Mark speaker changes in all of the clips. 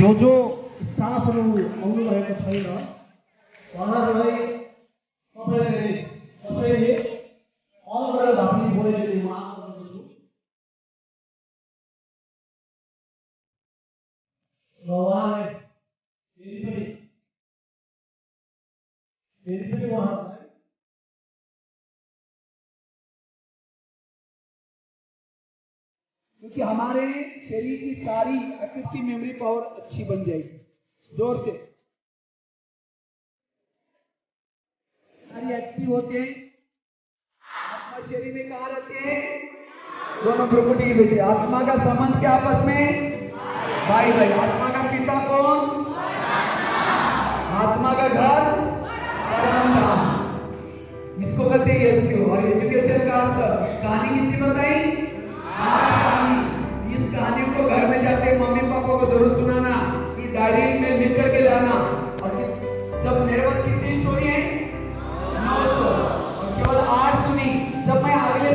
Speaker 1: जो स्टाफहरू आउनु भएको छैन उहाँहरूलाई तपाईले कसैले कल गरेर भए पनि बोलाइदिनु म आग्रह गर्दछु र उहाँलाई फेरि पनि उहाँलाई
Speaker 2: क्योंकि हमारे शरीर की सारी की मेमोरी पावर अच्छी बन जाएगी। जोर से सारी एक्टिव होते हैं। आत्मा शरीर में कहाँ रहते हैं? दोनों प्रकृति के बीच। आत्मा का संबंध क्या आपस में? भाई भाई। आत्मा का पिता कौन? आत्मा का घर परम। इसको कहते हैं एसक्यू। और एजुकेशन का अर्थ कहानी कितनी बताई? इस कहानी को घर में जाके मम्मी पापा को जरूर सुनाना, फिर डायरी में लिख करके लाना। और जब मेरे पास कितनी स्टोरी है? 900 और केवल 8 सुनी। जब मैं अगले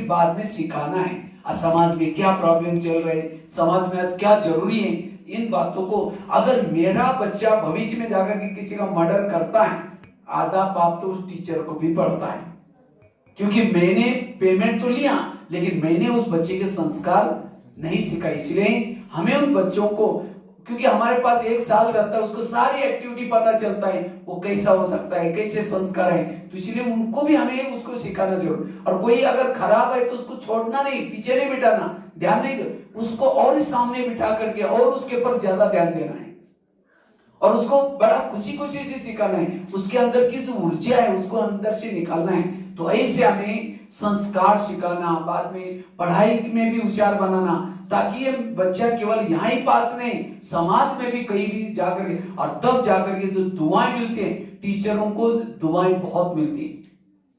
Speaker 2: बाद में सिखाना है। समाज में क्या प्रॉब्लम चल रहे, समाज में आज क्या जरूरी है, इन बातों को अगर मेरा बच्चा भविष्य में जाकर के किसी का मर्डर करता है, आधा पाप तो उस टीचर को भी पड़ता है। क्योंकि मैंने पेमेंट तो लिया लेकिन मैंने उस बच्चे के संस्कार नहीं सिखाए। इसलिए हमें उन बच्चों को, क्योंकि हमारे पास 1 साल रहता है, उसको सारी एक्टिविटी पता चलता है, वो कैसा हो सकता है, कैसे संस्कार है, तो इसलिए उनको भी हमें उसको सिखाना जरूर। और कोई अगर खराब है तो उसको छोड़ना नहीं, पीछे नहीं बिठाना, ध्यान नहीं दो, उसको और सामने बिठा करके और उसके ऊपर ज्यादा ध्यान देना है और उसको बड़ा खुशी खुशी से सिखाना है। उसके अंदर की जो ऊर्जा है उसको अंदर से निकालना है। तो ऐसे हमें संस्कार सिखाना, बाद में पढ़ाई में भी होशियार बनाना, ताकि ये बच्चा केवल यहाँ ही पास नहीं, समाज में भी कहीं भी जाकर के, और तब जाकर के जो दुआएं मिलती हैं, टीचरों को दुआएं बहुत मिलती हैं।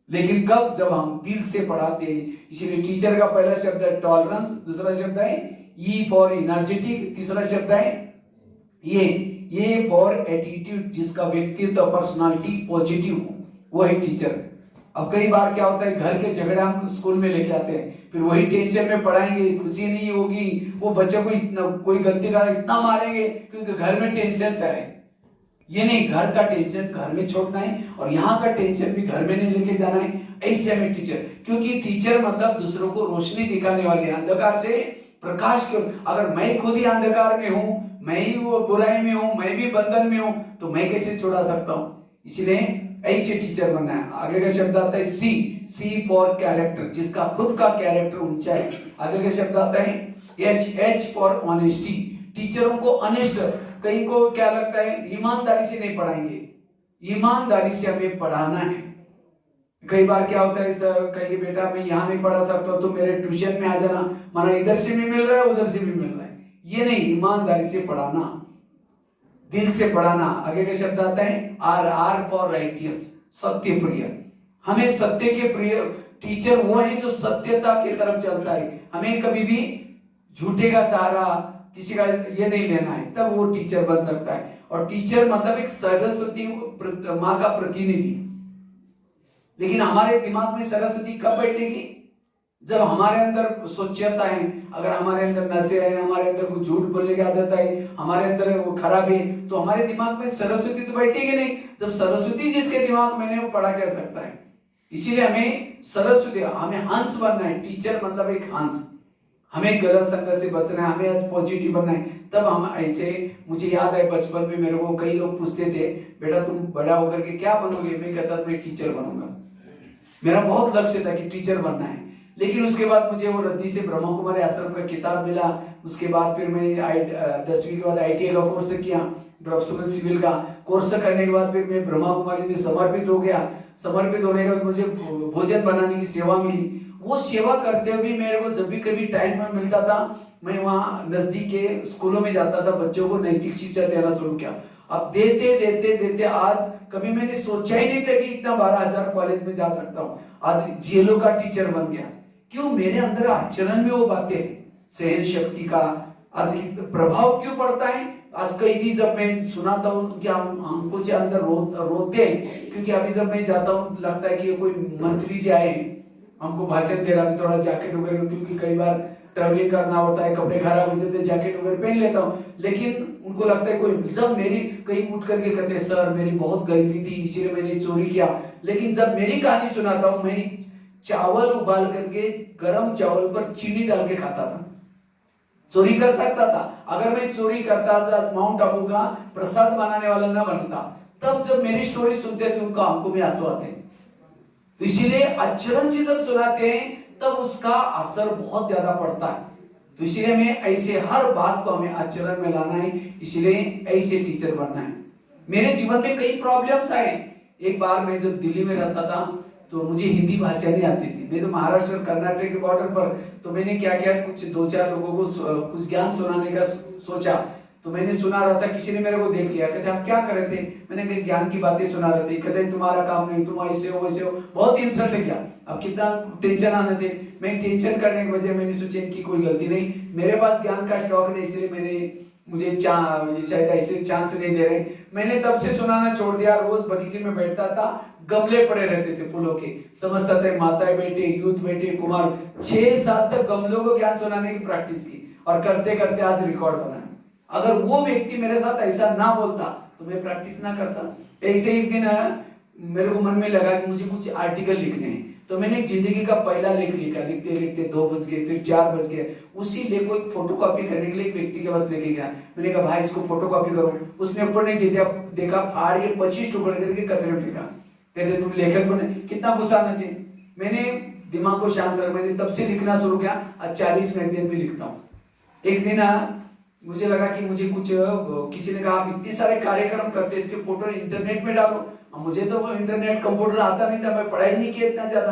Speaker 2: लेकिन कब? जब हम दिल से पढ़ाते हैं। इसीलिए टीचर का पहला शब्द है टॉलरेंस, दूसरा शब्द है ई फॉर एनर्जेटिक, तीसरा शब्द है ये फॉर एटीट्यूड, जिसका व्यक्तित्व पर्सनालिटी पॉजिटिव हो, वो है टीचर। अब कई बार क्या होता है, घर के झगड़े हम स्कूल में लेके आते हैं, फिर वही टेंशन में पढ़ाएंगे, खुशी नहीं होगी, वो बच्चे को इतना कोई गलती का इतना मारेंगे क्योंकि घर में टेंशन से है। ये नहीं, घर का टेंशन घर में छोड़ना है और यहाँ का टेंशन भी घर में नहीं लेके जाना है। ऐसे हमें टीचर, क्योंकि टीचर मतलब दूसरों को रोशनी दिखाने वाले, अंधकार से प्रकाश की ओर। अगर मैं खुद ही अंधकार में हूँ, मैं ही वो बुराई में हूँ, मैं भी बंधन में हूँ, तो मैं कैसे छुड़ा सकता हूँ? इसलिए ऐसे टीचर बनना है। आगे का शब्द आता है सी फॉर कैरेक्टर, जिसका खुद का कैरेक्टर ऊंचा है। आगे का शब्द आता है एच फॉर ऑनेस्टी, टीचरों को ऑनेस्ट, कई को क्या लगता है ईमानदारी से नहीं पढ़ाएंगे, ईमानदारी से हमें पढ़ाना है। कई बार क्या होता है, कहिए बेटा मैं यहाँ नहीं पढ़ा सकता तो मेरे ट्यूशन में आ जाना, माना इधर से भी मिल रहा है उधर से भी मिल रहा है। ये नहीं, ईमानदारी से पढ़ाना, दिल से पढ़ाना। आगे का शब्द आता है आर फॉर राइटियस, सत्य प्रिय। हमें सत्य के प्रिय टीचर वो है जो सत्यता की तरफ चलता है। हमें कभी भी झूठे का सहारा, किसी का ये नहीं लेना है, तब वो टीचर बन सकता है। और टीचर मतलब एक सरस्वती माँ का प्रतिनिधि। लेकिन हमारे दिमाग में सरस्वती कब बैठेगी? जब हमारे अंदर स्वच्छता है, अगर हमारे अंदर नशे है, हमारे अंदर कुछ झूठ बोलने की आदत है, हमारे अंदर वो खराब है, तो हमारे दिमाग में सरस्वती तो बैठेगी नहीं। जब सरस्वती जिसके दिमाग में नहीं, वो पढ़ा क्या सकता है? इसीलिए हमें सरस्वती, हमें हंस बनना है। टीचर मतलब एक हंस। हमें गलत संगत से बचना है, हमें आज पॉजिटिव बनना है। तब हम ऐसे, मुझे याद है बचपन में मेरे को कई लोग पूछते थे, बेटा तुम बड़ा होकर के क्या बनोगे? मैं कहता था मैं टीचर बनूंगा। मेरा बहुत लक्ष्य था कि टीचर बनना है। लेकिन उसके बाद मुझे वो रद्दी से ब्रह्मा कुमारी आश्रम का किताब मिला। उसके बाद फिर मैं 10वीं के बाद ITI का कोर्स किया, प्रोफेशनल सिविल का कोर्स करने के बाद फिर मैं ब्रह्मा कुमारी में समर्पित हो गया। समर्पित होने के बाद मुझे भोजन बनाने की सेवा मिली। वो सेवा करते हुए मेरे को जब भी कभी टाइम में मिलता था, मैं वहाँ नजदीक के स्कूलों में जाता था, बच्चों को नैतिक शिक्षा देना शुरू किया। अब देते देते देते आज कभी मैंने सोचा ही नहीं था कि इतना 12,000 कॉलेज में जा सकता हूँ। आज जेलों का टीचर बन गया। क्यों? मेरे अंदर आचरण में वो बातें, सहन शक्ति का आज प्रभाव क्यों पड़ता है। आज कैदी जब मैं सुनाता हूँ कि हमको जो अंदर रोते हैं, क्योंकि अभी जब मैं जाता हूँ लगता है कि कोई मंत्री जी आए हमको भाषण दे रहा है, थोड़ा जैकेट वगैरह, क्योंकि कई बार ट्रैवलिंग करना होता है, कपड़े खराब हो जाते हैं, जैकेट वगैरह पहन लेता हूँ, लेकिन उनको लगता है कोई, जब मेरी कहीं उठ करके कहते सर मेरी बहुत गरीबी थी इसीलिए मैंने चोरी किया, लेकिन जब मेरी कहानी सुनाता हूँ, मैं चावल उबाल करके गरम चावल पर चीनी डाल के खाता था। चोरी कर सकता था। अगर मैं चोरी करता जब माउंट आबू का प्रसाद बनाने वाला न बनता, तब जब मेरी स्टोरी सुनते थे उनका आंखों में आंसू आते। तो इसीलिए आचरण से जब सुनाते हैं तब उसका असर बहुत ज्यादा पड़ता है। तो इसीलिए हमें ऐसे हर बात को हमें आचरण में लाना है, इसीलिए ऐसे टीचर बनना है। मेरे जीवन में कई प्रॉब्लम्स आए। एक बार मैं जब दिल्ली में रहता था तो मुझे हिंदी भाषा नहीं आती थी। मैं तो महाराष्ट्र और कर्नाटक के बॉर्डर पर, तो मैंने क्या किया, कुछ 2-4 लोगों को कुछ ज्ञान सुनाने का सोचा। तो मैंने सुना रहा था, किसी ने मेरे को देख लिया, कहते आप क्या कर रहे थे, मैंने कहा ज्ञान की बातें सुना रहे थे। कहते तुम्हारा काम नहीं, तुम ऐसे हो वैसे हो, बहुत इंसल्ट किया। अब कितना टेंशन आना चाहिए। मैं टेंशन करने की वजह मैंने सोचा इनकी कोई गलती नहीं, मेरे पास ज्ञान का स्टॉक नहीं, इसलिए मुझे शायद ऐसे चांस नहीं दे रहे। मैंने तब से सुनाना छोड़ दिया। रोज बगीचे में बैठता था, गमले पड़े रहते थे फूलों के, समझता था माताएं बैठे, यूथ बैठे, कुमार, 6-7 तक गमलों को ज्ञान सुनाने की प्रैक्टिस की, और करते करते आज रिकॉर्ड बना। अगर वो व्यक्ति मेरे साथ ऐसा ना बोलता तो मैं प्रैक्टिस ना करता। ऐसे एक दिन मेरे को मन में लगा कि मुझे कुछ आर्टिकल लिखने हैं, तो मैंने जिंदगी का पहला लेख लिखा। लिखते लिखते 2 बज गए, फिर 4 बज गए। उसी लेख को एक फोटोकॉपी करने के लिए एक व्यक्ति के पास लेके गया। मैंने कहा भाई इसको फोटोकॉपी करो। उसने ऊपर नहीं जीता, देखा, फाड़ के 25 टुकड़े करके कचरे में फेंका। कहते तुम लेखक बने, कितना गुस्सा आना चाहिए। मैंने दिमाग को शांत रखा, मैंने तब से लिखना शुरू किया। आज 40 मैगजीन भी लिखता हूँ। एक दिन मुझे लगा कि मुझे कुछ, किसी ने कहा आप इतने सारे कार्यक्रम करते, इसके फोटो इंटरनेट में डालो। मुझे तो वो इंटरनेट कंप्यूटर आता नहीं था, मैं पढ़ाई नहीं किया इतना ज्यादा,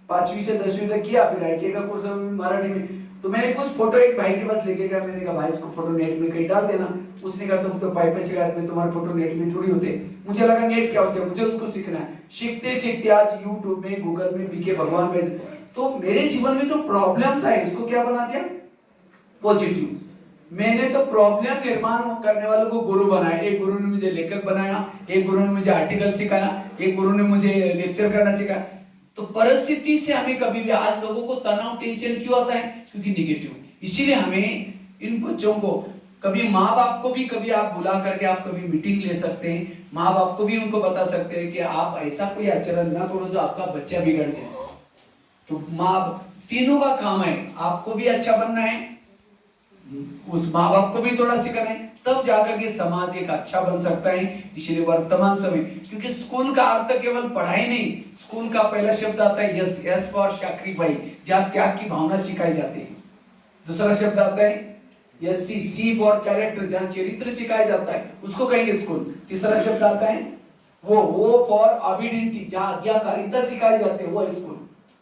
Speaker 2: 5वीं से 10वीं तक किया, फिर आईटी का कोर्स मराठी में। तो मैंने कुछ फोटो एक भाई के पास लेके गया। मैंने कहा भाई इसको फोटो नेट में कहीं डाल देना। उसने कहा तुम तो पाइप शिकायत में, तुम्हारे फोटो नेट में थोड़ी होते। मुझे लगा नेट क्या होता है, मुझे उसको सीखना है। सीखते सीखते आज यूट्यूब में, गूगल में बीके भगवान में, तो मेरे जीवन में जो प्रॉब्लम्स आए उसको क्या बना दिया, पॉजिटिव। मैंने तो प्रॉब्लम निर्माण करने वालों को गुरु बनाया। एक गुरु ने मुझे लेखक बनाया, एक गुरु ने मुझे आर्टिकल सिखाया, एक गुरु ने मुझे लेक्चर करना सिखाया। तो परिस्थिति से हमें कभी भी, आज लोगों को तनाव, टेंशन क्यों आता है, क्योंकि निगेटिव। इसीलिए हमें इन बच्चों को, कभी माँ बाप को भी कभी आप बुला करके आप कभी मीटिंग ले सकते हैं। माँ बाप को भी उनको बता सकते हैं कि आप ऐसा कोई आचरण ना करो जो आपका बच्चा बिगड़ जाए। तो माँ तीनों का काम है, आपको भी अच्छा बनना है, उस माँ बाप को भी थोड़ा सिखाना है, तब जाकर के समाज एक अच्छा बन सकता है। इसलिए वर्तमान समय, क्योंकि स्कूल का अर्थ केवल पढ़ाई नहीं, स्कूल का पहला शब्द आता है यस, यस फॉर सैक्रिफाइस, जहाँ त्याग की भावना सिखाई जाती है। दूसरा शब्द आता है यस, सी फॉर कैरेक्टर, जहाँ चरित्र सिखाया जाता है, उसको कहेंगे स्कूल। तीसरा शब्द आता है वो फॉर ऑबिडियंटी, जहाँ आज्ञाकारिता सिखाई जाती है, वो है स्कूल।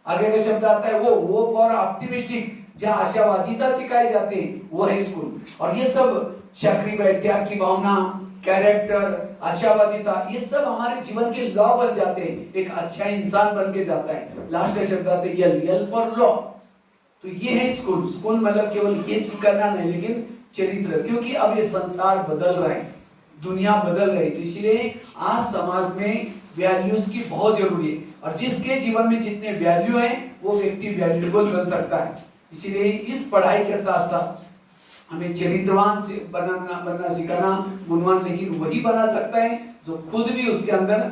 Speaker 2: आगे का शब्द आता है वो फॉर ऑप्टिमिस्टिक, जहाँ आशावादिता सिखाई जाती है, वो है स्कूल। और ये सब सैक्रिफाइस, त्याग की भावना, कैरेक्टर, आशावादिता, ये सब हमारे जीवन के लॉ बन जाते हैं। एक अच्छा इंसान बन के जाता है। लास्ट का शब्द आता है यल फॉर लॉ। तो ये है स्कूल। स्कूल मतलब केवल ये सिखाना नहीं, लेकिन चरित्र, क्योंकि अब ये संसार बदल रहा है, दुनिया बदल रही है। तो इसलिए आज समाज में वैल्यूज की बहुत जरूरी है, और जिसके जीवन में जितने वैल्यू है वो व्यक्ति वैल्यूएबल बन सकता है। इसीलिए इस पढ़ाई के साथ साथ हमें चरित्रवान से बनना सिखाना, गुणवान, लेकिन वही बना सकता है जो खुद भी उसके अंदर।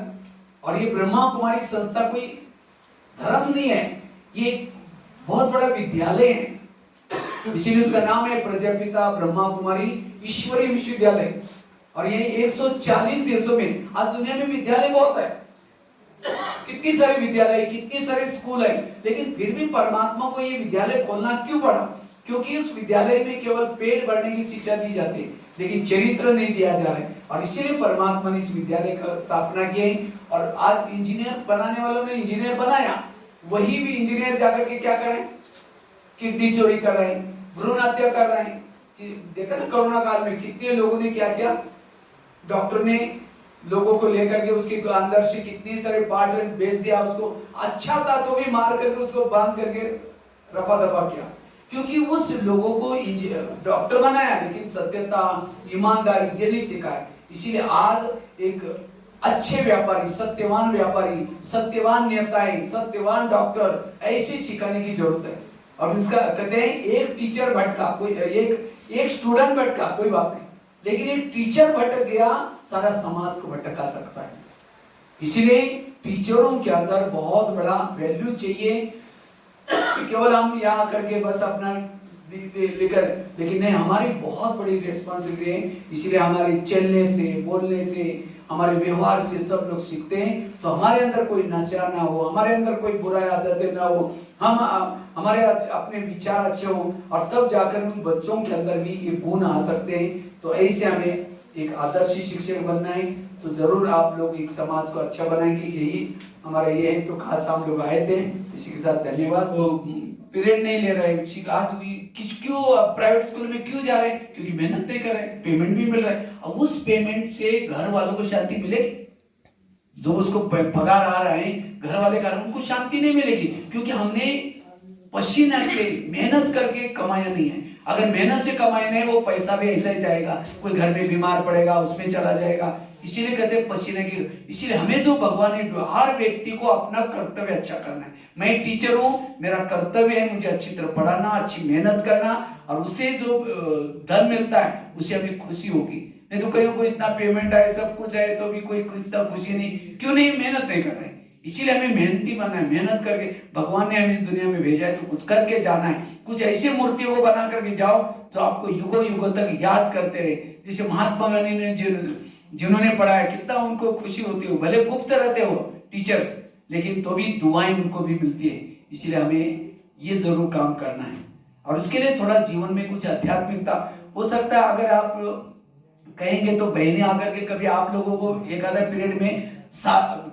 Speaker 2: और ये ब्रह्मा कुमारी संस्था कोई धर्म नहीं है, ये बहुत बड़ा विद्यालय है। इसीलिए उसका नाम है प्रजापिता ब्रह्मा कुमारी ईश्वरीय विश्वविद्यालय। और ये 140 देशों में, आज दुनिया में विद्यालय बहुत है, कितनी सारे विद्यालय, कितने सारे स्कूल है, लेकिन फिर भी परमात्मा को ये विद्यालय खोलना क्यों पड़ा? क्योंकि उस विद्यालय में केवल पेट भरने की शिक्षा दी जाती है, लेकिन चरित्र नहीं दिया जा रहा है। और इसीलिए परमात्मा ने इस विद्यालय का स्थापना की। और आज इंजीनियर बनाने वालों ने इंजीनियर बनाया, वही भी इंजीनियर जाकर के क्या कर रहे हैं, किडनी चोरी कर रहे हैं, भ्रूण हत्या कर रहे हैं। देखा ना कोरोना काल में कितने लोगों ने क्या किया, डॉक्टर ने लोगों को लेकर के उसके अंदर से कितने सारे पार्ट बेच दिया, उसको अच्छा था तो भी मार करके उसको बांध करके रफा दफा किया, क्योंकि उस लोगों को डॉक्टर बनाया लेकिन सत्यता ईमानदारी ये नहीं सिखाया। इसीलिए आज एक अच्छे व्यापारी, सत्यवान नेताएं, सत्यवान डॉक्टर ऐसे सिखाने की जरूरत है। और इसका कहते हैं एक टीचर भटका, कोई एक स्टूडेंट भटका कोई बात नहीं, लेकिन एक टीचर भटक गया सारा समाज को भटका सकता है। इसलिए टीचरों के अंदर बहुत बड़ा वैल्यू चाहिए। केवल हम यहाँ करके बस अपना लेकर, लेकिन नहीं, हमारी बहुत बड़ी रिस्पॉन्सिबिलिटी है। इसलिए हमारे चलने से, बोलने से, हमारे व्यवहार से सब लोग सीखते हैं। तो हमारे अंदर कोई नशा ना हो, हमारे अंदर कोई बुरा आदतें ना हो, हम हमारे अपने विचार अच्छे हो, और तब जाकर उन बच्चों के अंदर भी ये गुण आ सकते हैं। तो ऐसे हमें एक आदर्शी शिक्षक बनना है। तो जरूर आप लोग एक समाज को अच्छा बनाएंगे, यही हमारा ये है। तो खास हम लोग आए थे, इसी के साथ धन्यवाद। तो पीरियड नहीं ले रहे आज भी, क्यों प्राइवेट स्कूल में क्यों जा रहे हैं? क्योंकि मेहनत नहीं कर रहे, पेमेंट भी मिल रहा है। अब उस पेमेंट से घर वालों को शांति मिलेगी? जो उसको पगार आ रहा है घर वाले का, उनको शांति नहीं मिलेगी, क्योंकि हमने पसीना से मेहनत करके कमाया नहीं है। अगर मेहनत से कमाया नहीं, वो पैसा भी ऐसा ही जाएगा, कोई घर में बीमार पड़ेगा उसमें चला जाएगा। इसीलिए कहते हैं पसीने की। इसीलिए हमें जो भगवान ने, हर व्यक्ति को अपना कर्तव्य अच्छा करना है। मैं टीचर हूं, मेरा कर्तव्य है मुझे अच्छी तरह पढ़ाना, अच्छी मेहनत करना, और उससे जो धन मिलता है उससे हमें खुशी होगी। नहीं तो कहीं को इतना पेमेंट है, सब कुछ है, तो भी कोई इतना खुशी नहीं। क्यों नहीं? मेहनत नहीं कर रहे। इसीलिए हमें मेहनती बनना है, मेहनत करके। भगवान ने हमें इस दुनिया में भेजा है तो कुछ करके जाना है। कुछ ऐसी मूर्तियों को बना करके जाओ जो आपको युगों युगों तक याद करते रहे। जैसे महात्मा गांधी ने जिन्होंने पढ़ाया, कितना उनको खुशी होती हो, भले गुप्त रहते हो टीचर्स, लेकिन तो भी दुआएं उनको भी मिलती है। इसलिए हमें ये जरूर काम करना है। और उसके लिए थोड़ा जीवन में कुछ आध्यात्मिकता हो सकता है। अगर आप कहेंगे तो बहनें आकर के कभी आप लोगों को एक आधा पीरियड में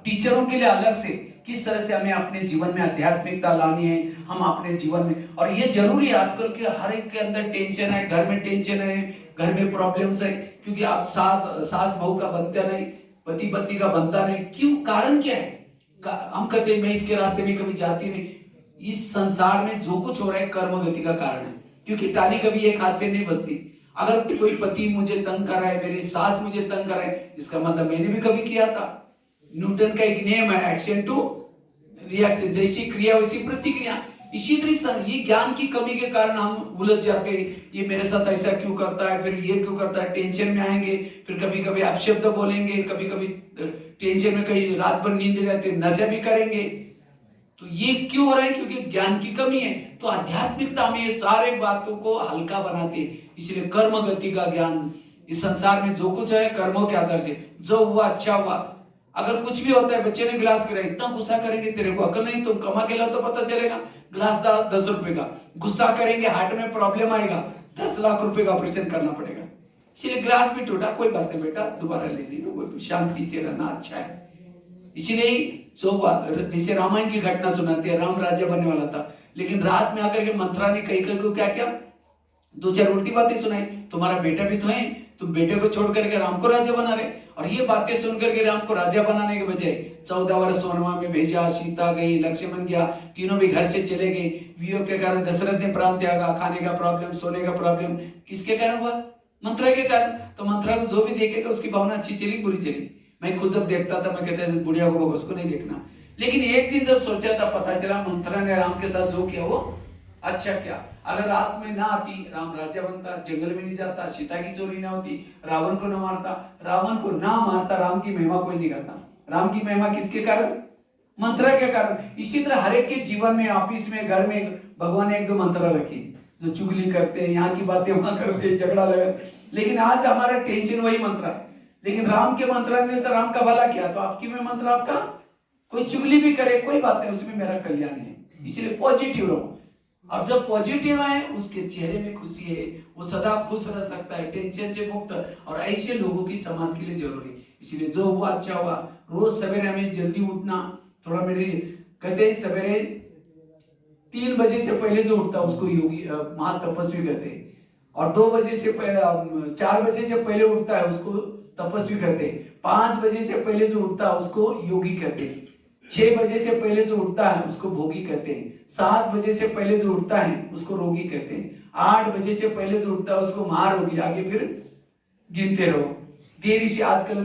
Speaker 2: टीचरों के लिए अलग से किस तरह से हमें अपने जीवन में आध्यात्मिकता लानी है, हम अपने जीवन में। और ये जरूरी है, आजकल के हर एक के अंदर टेंशन है, घर में टेंशन है, घर में प्रॉब्लम्स है, क्योंकि आप सास बहू का बनता नहीं, पति पत्नी का बनता नहीं। क्यों? कारण क्या है? हम कहते हैं मैं इसके रास्ते में कभी जाती नहीं। इस संसार में जो कुछ हो रहा है कर्म गति का कारण है, क्योंकि टाली कभी एक हाथ से नहीं बजती। अगर कोई पति मुझे तंग कर रहा है, मेरी सास मुझे तंग कर रहा है, इसका मतलब मैंने भी कभी किया था। न्यूटन का एक नियम है, एक्शन टू रिएक्शन, जैसी क्रिया वैसी प्रतिक्रिया। इसी तरह ये ज्ञान की कमी के कारण हम उलझ जाते हैं। ये मेरे साथ ऐसा क्यों करता है, फिर ये क्यों करता है, टेंशन में आएंगे, फिर कभी कभी अपशब्द बोलेंगे, कभी कभी टेंशन में कहीं रात भर नींद रहते, नशा भी करेंगे। तो ये क्यों हो रहा है? क्योंकि ज्ञान की कमी है। तो आध्यात्मिकता में ये सारे बातों को हल्का बनाते हैं। इसलिए कर्म गति का ज्ञान, इस संसार में जो कुछ है कर्मों के आधार से, जो हुआ अच्छा हुआ। अगर कुछ भी होता है, बच्चे ने गिलास गिराया, इतना गुस्सा करेंगे, तेरे को अकल नहीं, तुम कमा के लाओ तो पता चलेगा। गिलास 10 रुपए का, गुस्सा करेंगे, हार्ट में प्रॉब्लम आएगा, 10 लाख रुपए का ऑपरेशन करना पड़ेगा। इसलिए गिलास भी टूटा, कोई बात नहीं बेटा, दोबारा ले लेना, शांति से रहना अच्छा है। इसीलिए जैसे रामायण की घटना सुनाती है, राम राजा बनने वाला था, लेकिन रात में आकर के मंथरा ने कई को क्या किया, 2-4 उल्टी बातें सुनाई। तुम्हारा बेटा भी तो है, तुम बेटे को छोड़ करके राम को राजा बना रहे। और ये बातें सुन करके राम को राजा बनाने के बजाय 14 वर्ष वनवास में भेजा, सीता गई, लक्ष्मण गया, तीनों भी घर से चले गए। वियोग के कारण दशरथ ने प्राण त्यागा, खाने का प्रॉब्लम, सोने का प्रॉब्लम, किसके कारण हुआ? मंथरा के कारण। तो मंथरा को जो भी देखेगा उसकी भावना अच्छी चली बुरी चली। मैं खुद जब देखता था, मैं कहता था बुढ़िया को उसको नहीं देखना। लेकिन एक दिन जब सोचा था, पता चला मंथरा ने राम के साथ जो किया वो अच्छा क्या। अगर रात में ना आती, राम राजा बनता, जंगल में नहीं जाता, सीता की चोरी ना होती, रावण को ना मारता, राम की महिमा कोई नहीं करता। राम की महिमा किसके कारण? मंत्र के कारण। इसी तरह हर एक के जीवन में, ऑफिस में, घर में भगवान ने 1-2 मंत्र रखे जो चुगली करते हैं, यहाँ की बातें वहां करते हैं, झगड़ा लगा। लेकिन आज हमारा टेंशन वही मंत्र है। लेकिन राम के मंत्र ने तो राम का भला किया, तो आपकी में मंत्र आपका, कोई चुगली भी करे कोई बात नहीं, उसमें मेरा कल्याण है। इसलिए पॉजिटिव रहो। अब जब पॉजिटिव है, उसके चेहरे में खुशी है, वो सदा खुश रह सकता है, टेंशन से मुक्त। और ऐसे लोगों की समाज के लिए जरूरी है। इसलिए जो हुआ अच्छा हुआ। रोज सवेरे हमें जल्दी उठना। थोड़ा मेरी कहते हैं सवेरे 3 बजे से पहले जो उठता उसको योगी महा तपस्वी कहते हैं। और 2 बजे से पहले, 4 बजे से पहले उठता है उसको तपस्वी कहते हैं। 5 बजे से पहले जो उठता है उसको योगी कहते हैं। 6 बजे से पहले जो उठता है उसको भोगी कहते हैं। 7 बजे से पहले जो उठता है उसको रोगी कहते हैं। 8 बजे से पहले जो उठता है उसको महारोगी। आगे फिर गिनते रहो। देरी से, आजकल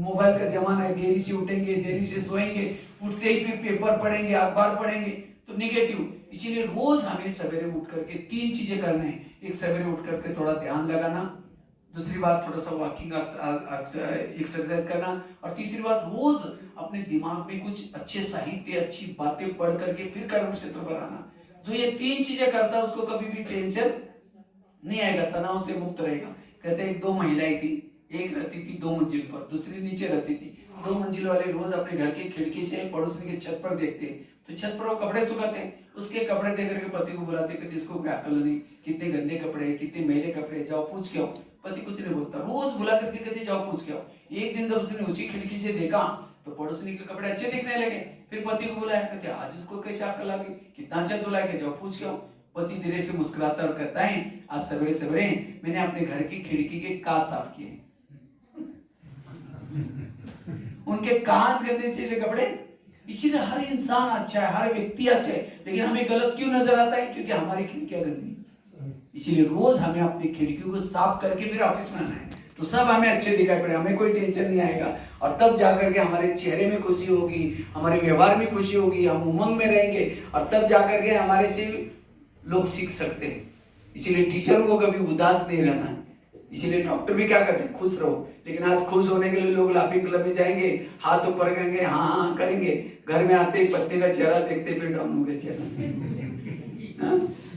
Speaker 2: मोबाइल का जमाना है, देरी से उठेंगे, देरी से सोएंगे, उठते ही फिर पेपर पढ़ेंगे, अखबार पढ़ेंगे, तो निगेटिव। इसीलिए रोज हमें सवेरे उठ करके 3 चीजें करना है। एक, सवेरे उठ करके थोड़ा ध्यान लगाना। दूसरी बात, थोड़ा सा वॉकिंग एक्सरसाइज करना। और तीसरी बात, रोज अपने दिमाग में कुछ अच्छे साहित्य, अच्छी बातें पढ़ करके फिर कर्म क्षेत्र पर आना। जो ये 3 चीजें करता है उसको कभी भी टेंशन नहीं आएगा, तनाव से मुक्त रहेगा। कहते हैं 2 महिलाएं थी, एक रहती थी 2 मंजिल पर, दूसरी नीचे रहती थी। 2 मंजिल वाले रोज अपने घर की खिड़की से पड़ोसी के छत पर देखते, तो छत पर वो कपड़े सुखाते, उसके कपड़े देख करके पति को बुलाते कि इसको कोई अकल नहीं, कितने गंदे कपड़े, कितने मैले कपड़े, जाओ पूछ के आओ। पति कुछ नहीं बोलता, रोज बुला करके कहते जाओ पूछ के आओ। एक दिन जब उसने उसी खिड़की से देखा तो पड़ोसी के कपड़े अच्छे दिखने लगे। फिर पति को बुलाया, कहते आज इसको कैसे अकल आ गई, कितना छत धुला के, जाओ पूछ के आओ। पति धीरे से मुस्कुराता और कहता है, आज सवेरे सवेरे मैंने अपने घर की खिड़की के कांच साफ किए। उनके कांच गंदे थे, कपड़े। इसीलिए हर इंसान अच्छा है, हर व्यक्ति अच्छा है, लेकिन हमें गलत क्यों नजर आता है? क्योंकि हमारी खिड़कियां गंदी। इसीलिए रोज हमें अपनी खिड़कियों को साफ करके फिर ऑफिस में आना है, तो सब हमें अच्छे दिखाई पड़े, हमें कोई टेंशन नहीं आएगा। और तब जाकर के हमारे चेहरे में खुशी होगी, हमारे व्यवहार में खुशी होगी, हम उमंग में रहेंगे, और तब जाकर के हमारे से लोग सीख सकते हैं। इसीलिए टीचरों को कभी उदास नहीं रहना है। इसीलिए डॉक्टर भी क्या करते हैं, खुश रहो। लेकिन आज खुश होने के लिए लोग लाफिंग क्लब में जाएंगे, हाथ ऊपर करेंगे, हाँ हाँ करेंगे, घर में आते पत्नी का चेहरा देखते फिर डाउन हो गए चेहरा।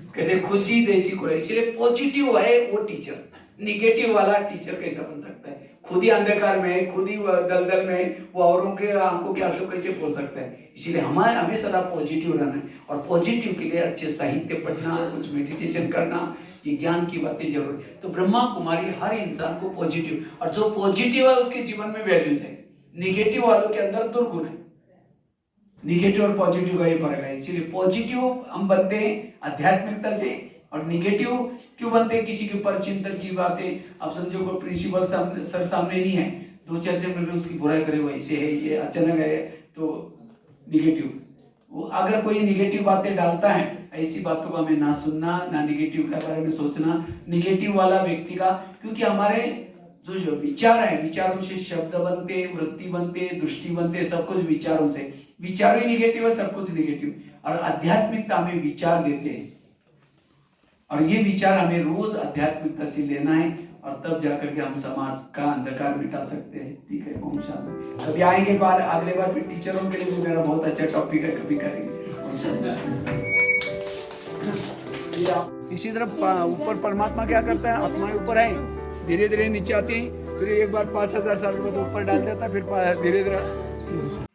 Speaker 2: कहते खुशी जैसी को। इसलिए पॉजिटिव है वो टीचर, निगेटिव वाला टीचर कैसा बन सकता है? खुद ही अंधकार में, खुद ही दलदल में, वो औरों के आंखों के आंसू कैसे बोल सकता है? इसीलिए हमें सदा पॉजिटिव रहना है। और पॉजिटिव के लिए अच्छे साहित्य पढ़ना, कुछ मेडिटेशन करना, ये ज्ञान की बातें जरूर। तो ब्रह्मा कुमारी हर इंसान को पॉजिटिव, और जो पॉजिटिव है उसके जीवन में वैल्यूज है। निगेटिव वालों के अंदर दुर्गुण है। निगेटिव और पॉजिटिव का ये फर्क है। इसीलिए पॉजिटिव हम बनते हैं आध्यात्मिकता से, और निगेटिव क्यों बनते हैं? किसी के ऊपर चिंतन की बातें, आप समझो कोई प्रिंसिपल सर सामने नहीं है, 2 चर्चे में उसकी बुराई करे, वैसे है, ये अचानक है, तो निगेटिव। वो अगर कोई निगेटिव बातें डालता है, ऐसी बातों को हमें ना सुनना, ना निगेटिव के बारे में सोचना, निगेटिव वाला व्यक्ति का। क्योंकि हमारे जो विचार है, विचारों से शब्द बनते, वृत्ति बनते, दृष्टि बनते, सब कुछ विचारों से। विचार ही निगेटिव है, सब कुछ निगेटिव। और आध्यात्मिकता हमें विचार देते हैं, और ये विचार हमें रोज आध्यात्मिकता से लेना है, और तब जाकर के हम समाज का अंधकार मिटा सकते हैं। ठीक है, ओम शांति। अभी आएंगे बार, अगले बार फिर टीचरों के लिए भी मेरा बहुत अच्छा टॉपिक है, कभी करेंगे। ओम शांति। इसी तरह ऊपर परमात्मा क्या करता है, आत्मा ऊपर है, धीरे धीरे नीचे आते हैं, फिर एक बार 5000 साल के बाद ऊपर डाल देता है, फिर धीरे धीरे